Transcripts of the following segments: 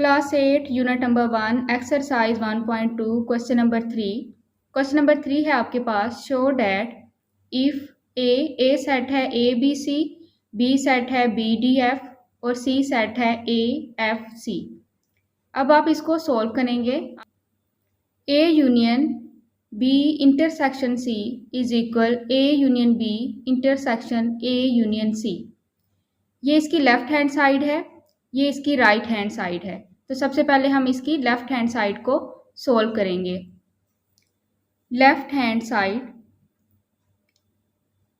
Class 8 unit number 1 exercise 1.2 question number 3। Question number 3 है आपके पास, show that if A set है A B C, B set है B D F और C set है A F C. अब आप इसको सॉल्व करेंगे। A union B intersection C is equal A union B intersection A union C. ये इसकी लेफ्ट हैंड साइड है, ये इसकी राइट हैंड साइड है। तो सबसे पहले हम इसकी लेफ्ट हैंड साइड को सोल्व करेंगे। Left hand side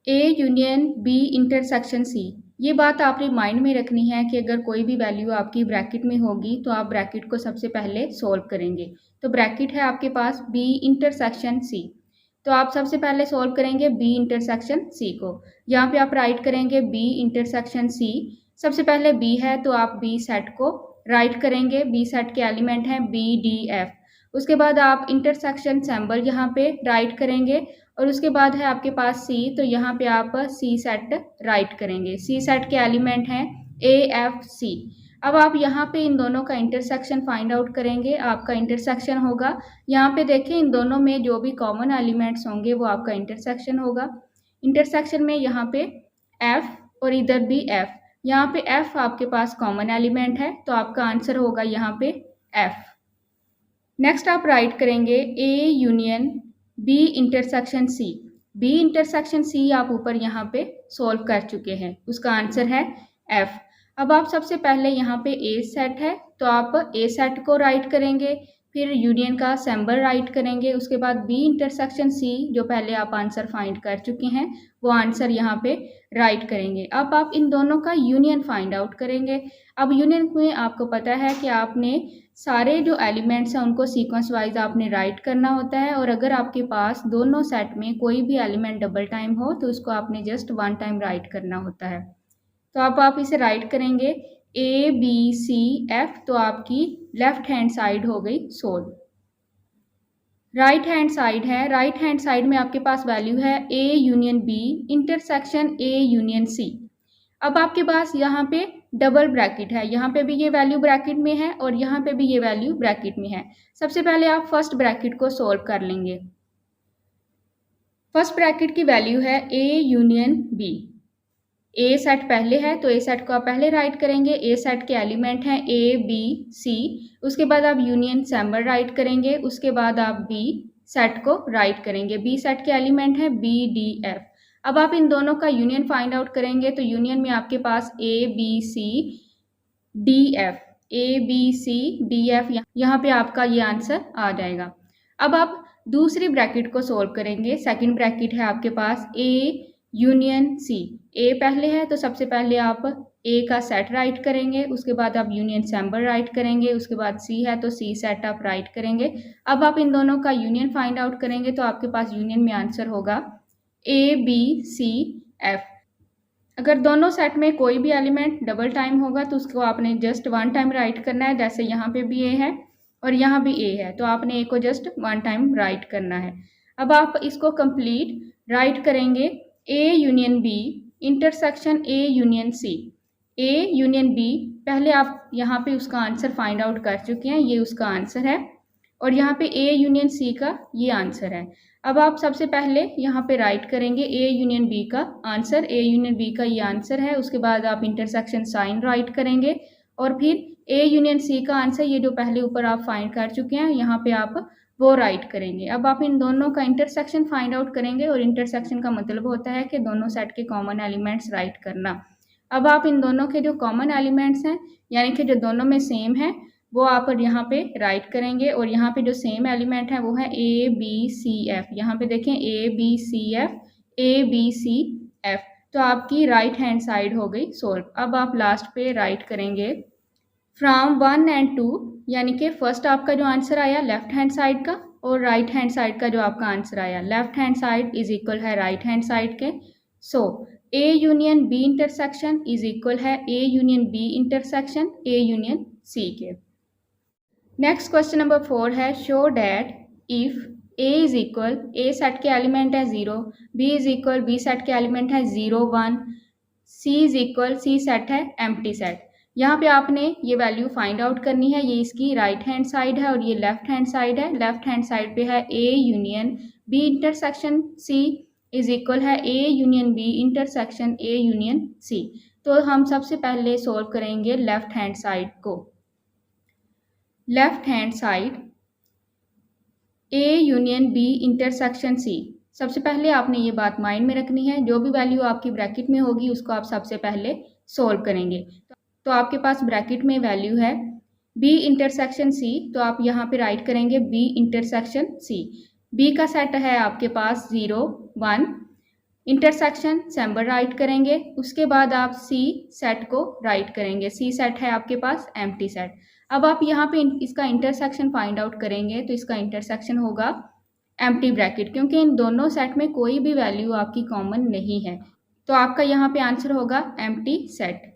A union B intersection C. ये बात आपने माइंड में रखनी है कि अगर कोई भी वैल्यू आपकी ब्रैकेट में होगी तो आप ब्रैकेट को सबसे पहले सोल्व करेंगे। तो ब्रैकेट है आपके पास बी इंटरसेक्शन सी, तो आप सबसे पहले सोल्व करेंगे बी इंटरसेक्शन सी को। यहाँ पे आप राइट करेंगे बी इंटरसेक्शन सी। सबसे पहले बी है तो आप बी सेट को राइट करेंगे। बी सेट के एलिमेंट हैं बी डी एफ। उसके बाद आप इंटरसेक्शन सिंबल यहाँ पे राइट करेंगे और उसके बाद है आपके पास सी, तो यहाँ पे आप सी सेट राइट करेंगे। सी सेट के एलिमेंट हैं ए एफ सी। अब आप यहाँ पे इन दोनों का इंटरसेक्शन फाइंड आउट करेंगे। आपका इंटरसेक्शन होगा, यहाँ पे देखें इन दोनों में जो भी कॉमन एलिमेंट्स होंगे वो आपका इंटरसेक्शन होगा। इंटरसेक्शन में यहाँ पे एफ और इधर भी एफ, यहाँ पे एफ आपके पास कॉमन एलिमेंट है तो आपका आंसर होगा यहाँ पे एफ। नेक्स्ट आप राइट करेंगे A union B intersection C. B intersection C आप ऊपर यहाँ पे सॉल्व कर चुके हैं, उसका आंसर है एफ। अब आप सबसे पहले यहाँ पे ए सेट है तो आप ए सेट को राइट करेंगे, फिर यूनियन का सिंबल राइट करेंगे। उसके बाद बी इंटरसेक्शन सी जो पहले आप आंसर फाइंड कर चुके हैं वो आंसर यहाँ पे राइट करेंगे। अब आप इन दोनों का यूनियन फाइंड आउट करेंगे। अब यूनियन में आपको पता है कि आपने सारे जो एलिमेंट्स हैं उनको सीक्वेंस वाइज आपने राइट करना होता है, और अगर आपके पास दोनों सेट में कोई भी एलिमेंट डबल टाइम हो तो उसको आपने जस्ट वन टाइम राइट करना होता है। तो अब आप इसे राइट करेंगे ए बी सी एफ, तो आपकी लेफ्ट हैंड साइड हो गई सोल्व। राइट हैंड साइड है, राइट हैंड साइड में आपके पास वैल्यू है A union B intersection A union C. अब आपके पास यहाँ पे डबल ब्रैकेट है, यहाँ पे भी ये वैल्यू ब्रैकेट में है और यहाँ पे भी ये वैल्यू ब्रैकेट में है। सबसे पहले आप फर्स्ट ब्रैकेट को सोल्व कर लेंगे। फर्स्ट ब्रैकेट की वैल्यू है A union B. A set पहले है तो ए सेट को आप पहले राइट करेंगे। ए सेट के एलिमेंट हैं ए बी सी। उसके बाद आप यूनियन सिंबल राइट करेंगे। उसके बाद आप बी सेट को राइट करेंगे। बी सेट के एलिमेंट हैं बी डी एफ। अब आप इन दोनों का यूनियन फाइंड आउट करेंगे तो यूनियन में आपके पास A B C D F, A B C D F, यहाँ पे आपका ये आंसर आ जाएगा। अब आप दूसरी ब्रैकेट को सोल्व करेंगे। सेकंड ब्रैकेट है आपके पास ए यूनियन सी। ए पहले है तो सबसे पहले आप ए का सेट राइट करेंगे। उसके बाद आप यूनियन सिंबल राइट करेंगे। उसके बाद सी है तो सी सेट आप राइट करेंगे। अब आप इन दोनों का यूनियन फाइंड आउट करेंगे तो आपके पास यूनियन में आंसर होगा ए बी सी एफ। अगर दोनों सेट में कोई भी एलिमेंट डबल टाइम होगा तो उसको आपने जस्ट वन टाइम राइट करना है। जैसे यहाँ पे भी ए है और यहाँ भी ए है तो आपने ए को जस्ट वन टाइम राइट करना है। अब आप इसको कंप्लीट राइट करेंगे A union B intersection A union C. A union B पहले आप यहाँ पे उसका आंसर फाइंड आउट कर चुके हैं, ये उसका आंसर है, और यहाँ पे ए यूनियन सी का ये आंसर है। अब आप सबसे पहले यहाँ पे राइट करेंगे ए यूनियन बी का आंसर, ए यूनियन बी का ये आंसर है। उसके बाद आप इंटरसेक्शन साइन राइट करेंगे और फिर ए यूनियन सी का आंसर ये जो पहले ऊपर आप फाइंड कर चुके हैं यहाँ पे आप वो राइट करेंगे। अब आप इन दोनों का इंटरसेक्शन फाइंड आउट करेंगे, और इंटरसेक्शन का मतलब होता है कि दोनों सेट के कॉमन एलिमेंट्स राइट करना। अब आप इन दोनों के जो कॉमन एलिमेंट्स हैं यानी कि जो दोनों में सेम है वो आप यहाँ पे राइट करेंगे, और यहाँ पे जो सेम एलिमेंट है वो है ए बी सी एफ। यहाँ पे देखें A B C F, A B C F, तो आपकी राइट हैंड साइड हो गई सोल्व। अब आप लास्ट पे राइट करेंगे फ्रॉम 1 एंड 2, यानी कि फर्स्ट आपका जो आंसर आया लेफ्ट हैंड साइड का और राइट हैंड साइड का जो आपका आंसर आया, left hand side is equal है राइट हैंड साइड के। So A union B intersection is equal है A union B intersection A union C के। नेक्स्ट क्वेश्चन नंबर 4 है, show that if A is equal, A set के element है 0, B is equal, B set के element है 0 1, C is equal, C set है empty set. यहाँ पे आपने ये वैल्यू फाइंड आउट करनी है। ये इसकी राइट हैंड साइड है और ये लेफ्ट हैंड साइड है। लेफ्ट हैंड साइड पे है A union B intersection C is equal है A union B intersection A union C. तो हम सबसे पहले सोल्व करेंगे लेफ्ट हैंड साइड को। Left hand side A union B intersection C. सबसे पहले आपने ये बात माइंड में रखनी है, जो भी वैल्यू आपकी ब्रैकेट में होगी उसको आप सबसे पहले सोल्व करेंगे। तो आपके पास ब्रैकेट में वैल्यू है b इंटरसेक्शन c, तो आप यहाँ पे राइट करेंगे b इंटरसेक्शन c। b का सेट है आपके पास 0 1, इंटरसेक्शन सिंबल राइट करेंगे। उसके बाद आप c सेट को राइट करेंगे। c सेट है आपके पास एम्प्टी सेट। अब आप यहाँ पे इसका इंटरसेक्शन फाइंड आउट करेंगे, तो इसका इंटरसेक्शन होगा एम्प्टी ब्रैकेट, क्योंकि इन दोनों सेट में कोई भी वैल्यू आपकी कॉमन नहीं है, तो आपका यहाँ पे आंसर होगा एम्प्टी सेट।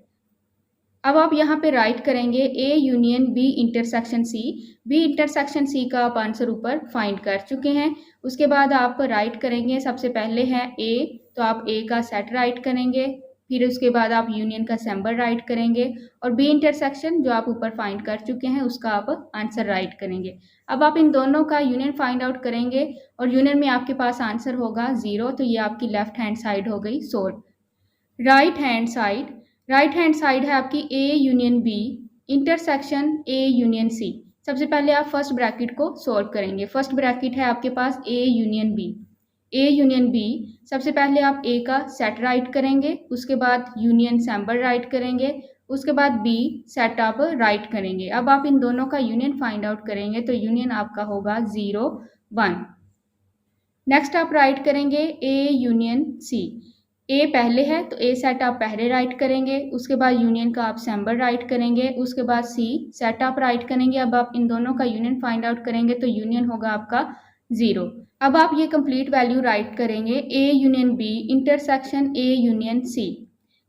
अब आप यहाँ पे राइट करेंगे A union B intersection C. B intersection C का आप आंसर ऊपर फाइंड कर चुके हैं। उसके बाद आप राइट करेंगे, सबसे पहले है ए, तो आप ए का सेट राइट करेंगे। फिर उसके बाद आप यूनियन का सिंबल राइट करेंगे और बी इंटरसेक्शन जो आप ऊपर फाइंड कर चुके हैं उसका आप आंसर राइट करेंगे। अब आप इन दोनों का यूनियन फाइंड आउट करेंगे और यूनियन में आपके पास आंसर होगा 0, तो ये आपकी लेफ्ट हैंड साइड हो गई सोल्व। राइट हैंड साइड है आपकी A union B intersection A union C. सबसे पहले आप फर्स्ट ब्रैकेट को सोल्व करेंगे। फर्स्ट ब्रैकेट है आपके पास A union B. A union B, सबसे पहले आप ए का सेट राइट करेंगे, उसके बाद यूनियन सिंबल राइट करेंगे, उसके बाद बी सेट आप राइट करेंगे। अब आप इन दोनों का यूनियन फाइंड आउट करेंगे, तो यूनियन आपका होगा 0 1। नेक्स्ट आप राइट करेंगे ए यूनियन सी। ए पहले है तो ए सेट आप पहले राइट करेंगे, उसके बाद यूनियन का आप सिंबल राइट करेंगे, उसके बाद सी सेट आप राइट करेंगे। अब आप इन दोनों का यूनियन फाइंड आउट करेंगे, तो यूनियन होगा आपका 0। अब आप ये कंप्लीट वैल्यू राइट करेंगे A union B intersection A union C.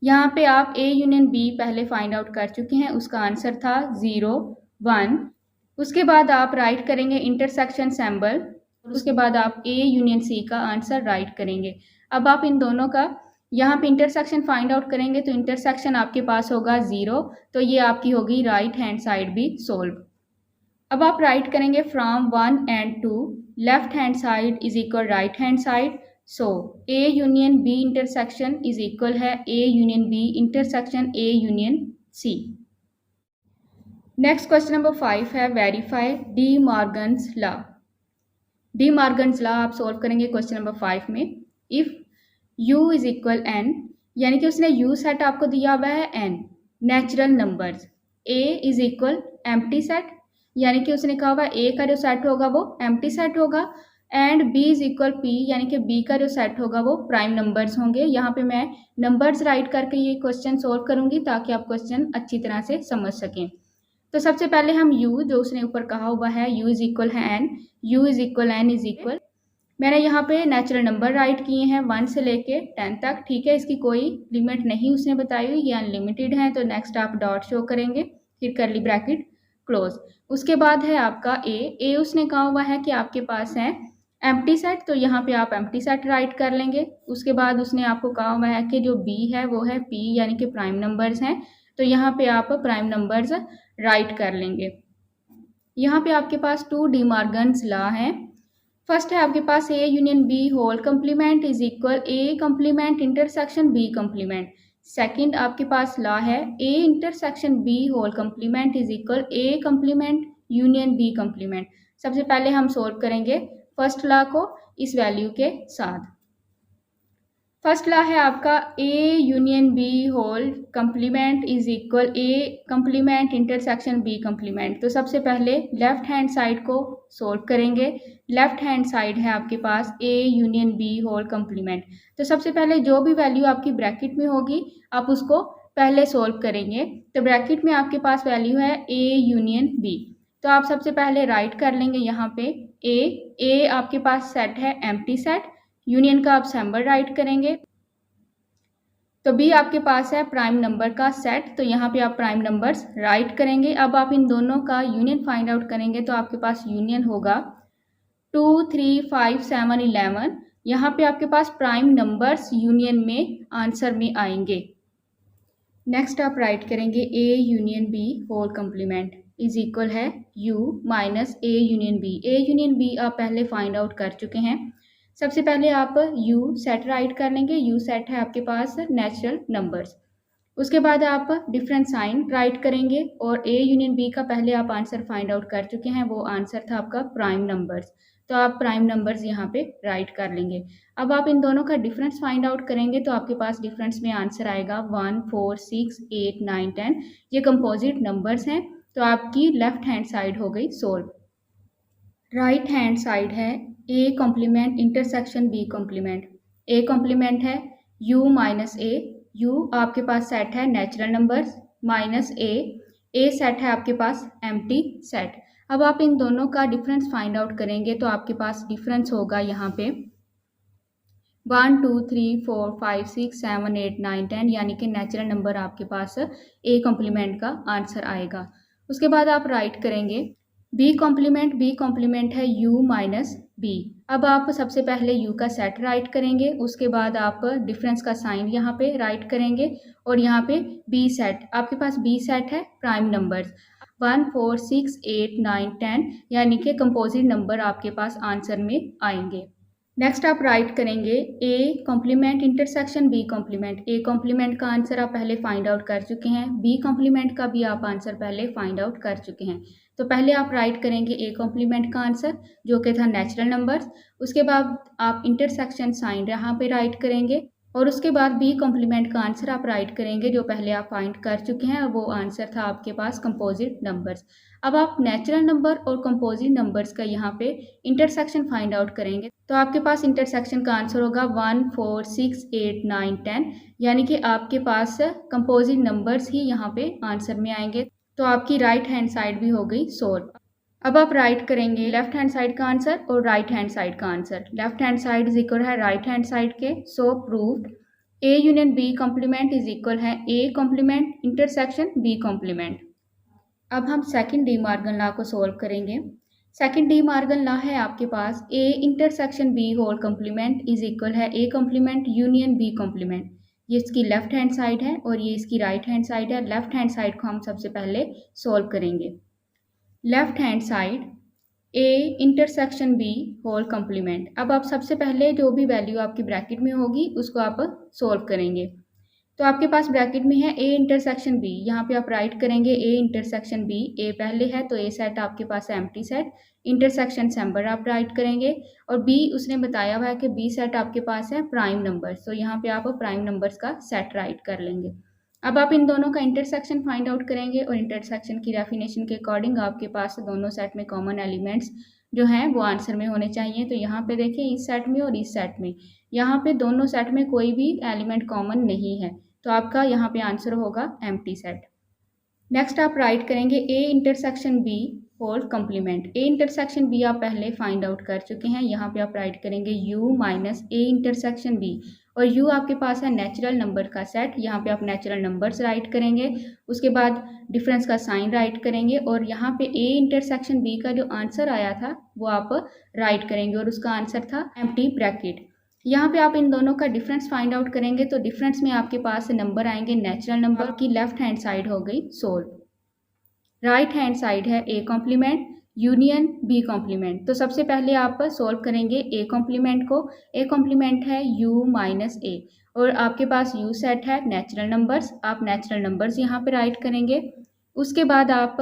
यहाँ पे आप ए यूनियन बी पहले फाइंड आउट कर चुके हैं, उसका आंसर था 0 1। उसके बाद आप राइट करेंगे इंटरसेक्शन सिंबल, उसके बाद आप ए यूनियन सी का आंसर राइट करेंगे। अब आप इन दोनों का यहाँ पे इंटरसेक्शन फाइंड आउट करेंगे, तो इंटरसेक्शन आपके पास होगा 0, तो ये आपकी होगी राइट हैंड साइड भी सोल्व। अब आप राइट करेंगे from 1 and 2 left hand side is equal right hand side. So A union B intersection is equal है A union B intersection A union C. Next question number 5 है verify De Morgan's law. De Morgan's law आप solve करेंगे question number 5 में। If u is equal n, यानी कि उसने u set आपको दिया हुआ है n natural numbers, a is equal empty set, यानी कि उसने कहा हुआ a का जो सेट होगा वो एम्प्टी सेट होगा, and b is equal p, यानी कि b का जो सेट होगा वो प्राइम नंबर्स होंगे। यहाँ पे मैं नंबर्स राइट करके ये क्वेश्चन सोल्व करूँगी ताकि आप क्वेश्चन अच्छी तरह से समझ सकें। तो सबसे पहले हम u जो उसने ऊपर कहा हुआ है u इज इक्वल है n, u is equal n is equal, मैंने यहाँ पे नेचुरल नंबर राइट किए हैं 1 से लेके 10 तक, ठीक है। इसकी कोई लिमिट नहीं उसने बताई हुई, ये अनलिमिटेड है। तो नेक्स्ट आप डॉट शो करेंगे, फिर करली ब्रैकेट क्लोज। उसके बाद है आपका ए उसने कहा हुआ है कि आपके पास है एम्प्टी सेट, तो यहाँ पे आप एम्प्टी सेट राइट कर लेंगे। उसके बाद उसने आपको कहा हुआ है कि जो बी है वो है पी, यानी कि प्राइम नंबर्स हैं, तो यहाँ पे आप प्राइम नंबर्स राइट कर लेंगे। यहाँ पे आपके पास 2 डी मॉर्गन्स लॉ है। फर्स्ट है आपके पास A union B whole complement is equal A complement intersection B complement. Second आपके पास लॉ है A intersection B whole complement is equal A complement union B complement. सबसे पहले हम सोल्व करेंगे फर्स्ट लॉ को इस वैल्यू के साथ। फर्स्ट लॉ है आपका A union B whole complement is equal A complement intersection B complement. तो सबसे पहले लेफ्ट हैंड साइड को सोल्व करेंगे। लेफ्ट हैंड साइड है आपके पास A union B whole complement. तो सबसे पहले जो भी वैल्यू आपकी ब्रैकेट में होगी आप उसको पहले सोल्व करेंगे। तो ब्रैकेट में आपके पास वैल्यू है ए यूनियन बी, तो आप सबसे पहले राइट कर लेंगे यहाँ पे ए आपके पास सेट है एम्प्टी सेट, यूनियन का आप सिंबल राइट करेंगे। तो बी आपके पास है प्राइम नंबर का सेट, तो यहाँ पे आप प्राइम नंबर्स राइट करेंगे। अब आप इन दोनों का यूनियन फाइंड आउट करेंगे, तो आपके पास यूनियन होगा 2 3 5 7 11। यहाँ पे आपके पास प्राइम नंबर्स यूनियन में आंसर में आएंगे। नेक्स्ट आप राइट करेंगे A union B whole complement is equal है U minus A union B. A union B आप पहले फाइंड आउट कर चुके हैं। सबसे पहले आप यू सेट राइट कर लेंगे। यू सेट है आपके पास नेचुरल नंबर्स। उसके बाद आप डिफरेंट साइन राइट करेंगे और ए यूनियन बी का पहले आप आंसर फाइंड आउट कर चुके हैं, वो आंसर था आपका प्राइम नंबर्स। तो आप प्राइम नंबर्स यहाँ पे राइट कर लेंगे। अब आप इन दोनों का डिफरेंस फाइंड आउट करेंगे तो आपके पास डिफरेंस में आंसर आएगा 1 4 6 8 9 10। ये कंपोजिट नंबर्स हैं, तो आपकी लेफ्ट हैंड साइड हो गई सोल्व। राइट हैंड साइड है A complement intersection B complement. A complement है यू माइनस ए। यू आपके पास सेट है natural numbers minus A set है आपके पास एम्प्टी सेट। अब आप इन दोनों का डिफरेंस फाइंड आउट करेंगे तो आपके पास डिफरेंस होगा यहाँ पे 1 2 3 4 5 6 7 8 9 10, यानी कि नेचुरल नंबर आपके पास ए कॉम्प्लीमेंट का आंसर आएगा। उसके बाद आप राइट करेंगे बी कॉम्प्लीमेंट है u माइनस बी। अब आप सबसे पहले u का सेट राइट करेंगे, उसके बाद आप डिफरेंस का साइन यहाँ पे राइट करेंगे और यहाँ पे b सेट, आपके पास b सेट है प्राइम नंबर्स 1 4 6 8 9 10, यानी कि कंपोजिट नंबर आपके पास आंसर में आएंगे। नेक्स्ट आप राइट करेंगे A complement intersection B complement. A complement का आंसर आप पहले फाइंड आउट कर चुके हैं, बी कॉम्प्लीमेंट का भी आप आंसर पहले फाइंड आउट कर चुके हैं। तो पहले आप राइट करेंगे ए कॉम्प्लीमेंट का आंसर जो कि था नेचुरल नंबर्स। उसके बाद आप इंटरसेक्शन साइन यहाँ पे राइट करेंगे और उसके बाद बी कॉम्प्लीमेंट का आंसर आप राइट करेंगे जो पहले आप फाइंड कर चुके हैं, वो आंसर था आपके पास कंपोजिट नंबर्स। अब आप नेचुरल नंबर और कंपोजिट नंबर्स का यहाँ पे इंटरसेक्शन फाइंड आउट करेंगे तो आपके पास इंटरसेक्शन का आंसर होगा 1 4 6 8 9 10, यानी कि आपके पास कंपोजिट नंबर्स ही यहाँ पे आंसर में आएंगे। तो आपकी राइट हैंड साइड भी हो गई सोल्व। अब आप राइट करेंगे लेफ्ट हैंड साइड का आंसर और राइट हैंड साइड का answer. Left hand side is equal है राइट हैंड साइड के, so proved A union B complement is equal है A complement intersection B complement. अब हम सेकंड डी मॉर्गन लॉ को solve करेंगे। Second de Morgan law है आपके पास A intersection B whole complement is equal है A complement union B complement. ये इसकी लेफ्ट हैंड साइड है और ये इसकी राइट हैंड साइड है। लेफ्ट हैंड साइड को हम सबसे पहले सोल्व करेंगे। Left hand side A intersection B whole complement. अब आप सबसे पहले जो भी वैल्यू आपकी ब्रैकेट में होगी उसको आप सोल्व करेंगे। तो आपके पास ब्रैकेट में है ए इंटरसेक्शन बी, यहाँ पे आप राइट करेंगे ए इंटरसेक्शन बी। ए पहले है तो ए सेट आपके पास है एम्प्टी सेट, इंटरसेक्शन सैम्बर आप राइट करेंगे और बी उसने बताया हुआ है कि बी सेट आपके पास है प्राइम नंबर्स, तो यहाँ पे आप प्राइम नंबर्स का सेट राइट कर लेंगे। अब आप इन दोनों का इंटरसेक्शन फाइंड आउट करेंगे और इंटरसेक्शन की डेफिनेशन के अकॉर्डिंग आपके पास दोनों सेट में कॉमन एलिमेंट्स जो हैं वो आंसर में होने चाहिए। तो यहाँ पे देखिए इस सेट में और इस सेट में, यहाँ पे दोनों सेट में कोई भी एलिमेंट कॉमन नहीं है, तो आपका यहाँ पे आंसर होगा एम्प्टी सेट। नेक्स्ट आप राइट करेंगे A intersection B whole complement. A intersection B आप पहले फाइंड आउट कर चुके हैं, यहाँ पे आप राइट करेंगे U minus A intersection B और यू आपके पास है नेचुरल नंबर का सेट, यहाँ पे आप नेचुरल नंबर्स राइट करेंगे। उसके बाद डिफरेंस का साइन राइट करेंगे और यहाँ पे ए इंटरसेक्शन बी का जो आंसर आया था वो आप राइट करेंगे और उसका आंसर था एम्प्टी ब्रैकेट। यहाँ पे आप इन दोनों का डिफरेंस फाइंड आउट करेंगे तो डिफरेंस में आपके पास नंबर आएंगे नेचुरल नंबर की लेफ्ट हैंड साइड हो गई सोल्व। राइट हैंड साइड है A complement union B complement. तो सबसे पहले आप सोल्व करेंगे ए कॉम्प्लीमेंट को। ए कॉम्प्लीमेंट है u माइनस ए और आपके पास u सेट है नेचुरल नंबर्स, आप नेचुरल नंबर्स यहाँ पे राइट करेंगे। उसके बाद आप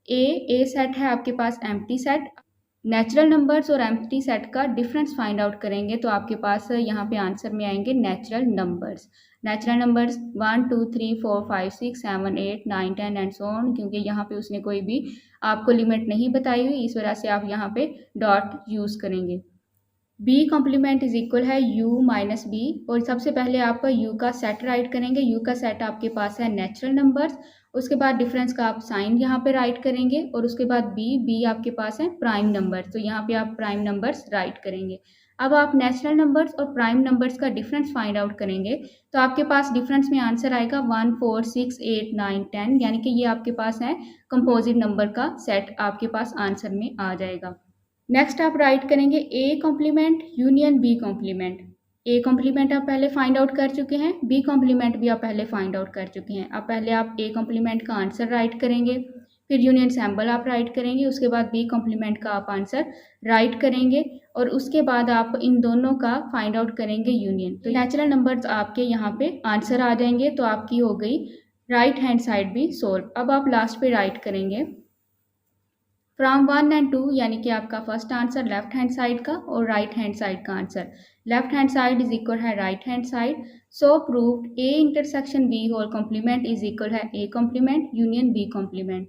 ए सेट है आपके पास एम्प्टी सेट, नेचुरल नंबर्स और एम्प्टी सेट का डिफरेंस फाइंड आउट करेंगे तो आपके पास यहाँ पे आंसर में आएंगे natural numbers. Natural numbers 1 2 3 4 5 6 7 8 9 10 and so on, क्योंकि यहाँ पे उसने कोई भी आपको लिमिट नहीं बताई हुई, इस वजह से आप यहाँ पे डॉट यूज़ करेंगे। बी कॉम्प्लीमेंट इज इक्वल है u माइनस बी और सबसे पहले आप u का सेट राइट करेंगे। u का सेट आपके पास है नेचुरल नंबर्स, उसके बाद डिफरेंस का आप साइन यहाँ पे राइट करेंगे और उसके बाद b आपके पास है प्राइम नंबर्स, तो यहाँ पे आप प्राइम नंबर्स राइट करेंगे। अब आप नेचुरल नंबर्स और प्राइम नंबर्स का डिफरेंस फाइंड आउट करेंगे तो आपके पास डिफरेंस में आंसर आएगा 1 4 6 8 9 10, यानी कि ये आपके पास है कंपोजिट नंबर का सेट आपके पास आंसर में आ जाएगा। नेक्स्ट आप राइट करेंगे A complement union B complement. A complement आप पहले फाइंड आउट कर चुके हैं, बी कॉम्प्लीमेंट भी आप पहले फाइंड आउट कर चुके हैं। अब पहले आप ए कॉम्प्लीमेंट का आंसर राइट करेंगे, फिर यूनियन सैम्बल आप राइट करेंगे, उसके बाद बी कॉम्प्लीमेंट का आप आंसर राइट करेंगे और उसके बाद आप इन दोनों का फाइंड आउट करेंगे यूनियन। तो नेचुरल नंबर्स आपके यहाँ पे आंसर आ जाएंगे। तो आपकी हो गई राइट हैंड साइड भी सोल्व। अब आप लास्ट पे राइट करेंगे फ्रॉम 1 एंड 2, यानी कि आपका first answer left hand side का और राइट हैंड साइड का answer. Left hand side is equal है right hand side. So proved A intersection B whole complement is equal है A complement union B complement.